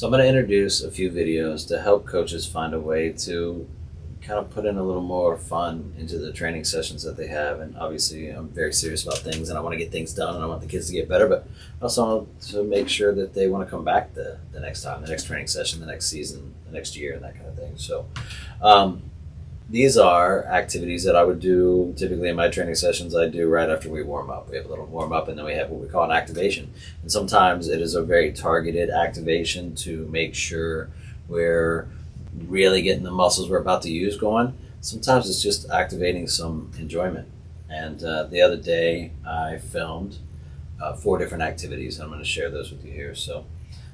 So I'm going to introduce a few videos to help coaches find a way to kind of put in a little more fun into the training sessions that they have. And obviously I'm very serious about things and I want to get things done and I want the kids to get better, but I also want to make sure that they want to come back the next time, the next training session, the next season, the next year, and that kind of thing. So these are activities that I would do typically in my training sessions. I do right after we warm up. We have a little warm up and then we have what we call an activation. And sometimes it is a very targeted activation to make sure we're really getting the muscles we're about to use going. Sometimes it's just activating some enjoyment. And the other day I filmed 4 different activities and I'm going to share those with you here. So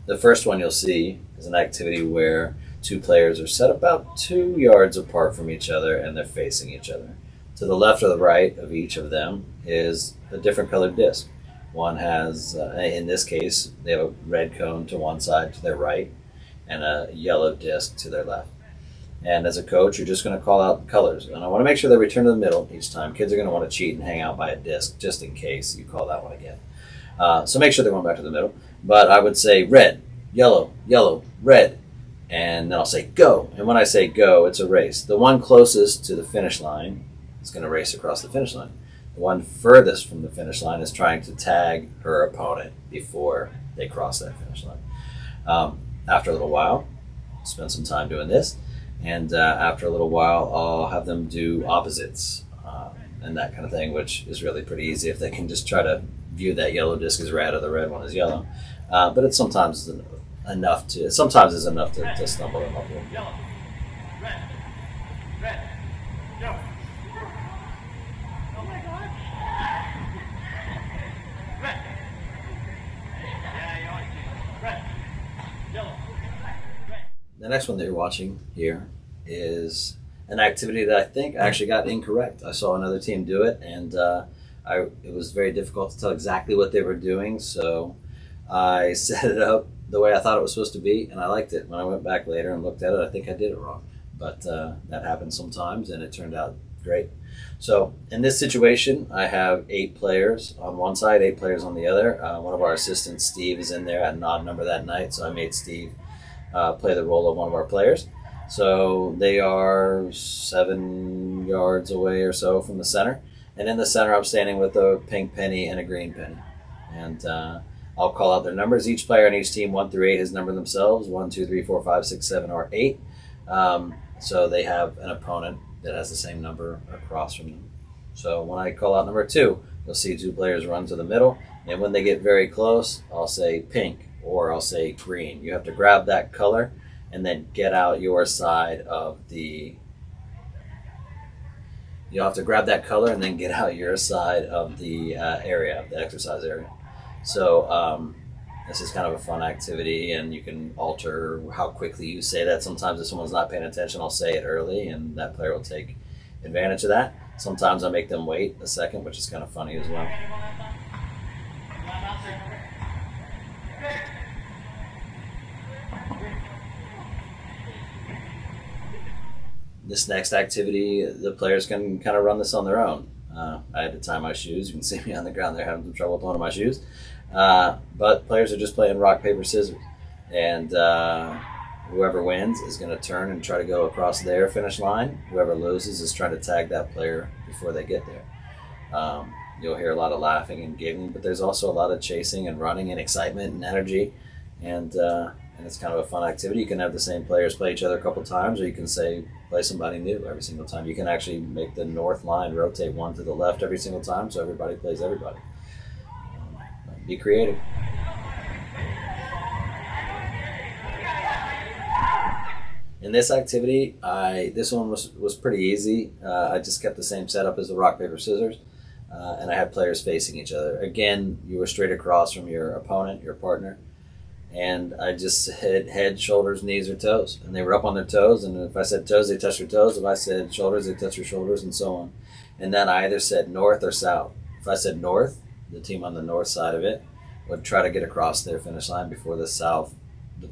the first one you'll see is an activity where 2 players are set about 2 yards apart from each other and they're facing each other. To the left or the right of each of them is a different colored disc. One has, in this case, they have a red cone to one side to their right and a yellow disc to their left. And as a coach, you're just going to call out the colors. And I want to make sure they return to the middle each time. Kids are going to want to cheat and hang out by a disc just in case you call that one again. So make sure they're going back to the middle. But I would say red, yellow, yellow, red. And then I'll say go. And when I say go, it's a race. The one closest to the finish line is going to race across the finish line. The one furthest from the finish line is trying to tag her opponent before they cross that finish line. After a little while, spend some time doing this. And after a little while, I'll have them do opposites and that kind of thing, which is really pretty easy if they can just try to view that yellow disc as red or the red one as yellow. But it's sometimes enough to stumble them up with. Yellow, red, red, go. Oh my God. Red. Yeah, you always do. Red, yellow, red. The next one that you're watching here is an activity that I think I actually got incorrect. I saw another team do it, and it was very difficult to tell exactly what they were doing, so I set it up the way I thought it was supposed to be, and I liked it. When I went back later and looked at it, I think I did it wrong. But that happens sometimes, and it turned out great. So in this situation, I have 8 players on one side, 8 players on the other. One of our assistants, Steve, is in there at an odd number that night, so I made Steve play the role of one of our players. So they are 7 yards away or so from the center. And in the center, I'm standing with a pink penny and a green penny. And I'll call out their numbers. Each player on each team, 1 through 8, has numbered themselves 1, 2, 3, 4, 5, 6, 7, or 8. So they have an opponent that has the same number across from them. So when I call out number 2, you'll see 2 players run to the middle. And when they get very close, I'll say pink or I'll say green. You have to grab that color and then get out your side of the. You'll have to grab that color and then get out your side of the area, the exercise area. So this is kind of a fun activity, and you can alter how quickly you say that. Sometimes if someone's not paying attention, I'll say it early, and that player will take advantage of that. Sometimes I make them wait a second, which is kind of funny as well. This next activity, the players can kind of run this on their own. I had to tie my shoes. You can see me on the ground there having some trouble with one of my shoes. But players are just playing rock, paper, scissors. And whoever wins is going to turn and try to go across their finish line. Whoever loses is trying to tag that player before they get there. You'll hear a lot of laughing and giggling, but there's also a lot of chasing and running and excitement and energy. And it's kind of a fun activity. You can have the same players play each other a couple times, or you can play somebody new every single time. You can actually make the north line rotate 1 to the left every single time, so everybody plays everybody. Be creative. In this activity, this one was pretty easy. I just kept the same setup as the rock, paper, scissors, and I had players facing each other. Again, you were straight across from your opponent, your partner, and I just said head, shoulders, knees, or toes, and they were up on their toes, and if I said toes, they touched their toes. If I said shoulders, they touched their shoulders, and so on. And then I either said north or south. If I said north, the team on the north side of it would try to get across their finish line before the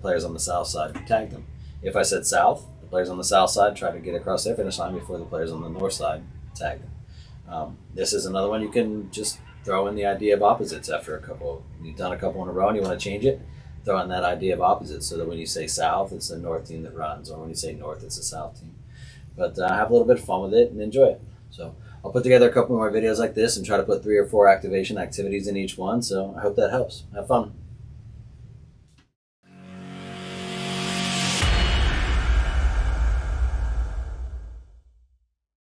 players on the south side tagged them. If I said south, the players on the south side try to get across their finish line before the players on the north side tagged them. This is another one you can just throw in the idea of opposites after a couple. You've done a couple in a row and you want to change it. throw in that idea of opposites, so that when you say south, it's the north team that runs, or when you say north, it's the south team. But have a little bit of fun with it and enjoy it. So I'll put together a couple more videos like this and try to put 3 or 4 activation activities in each one. So I hope that helps. Have fun.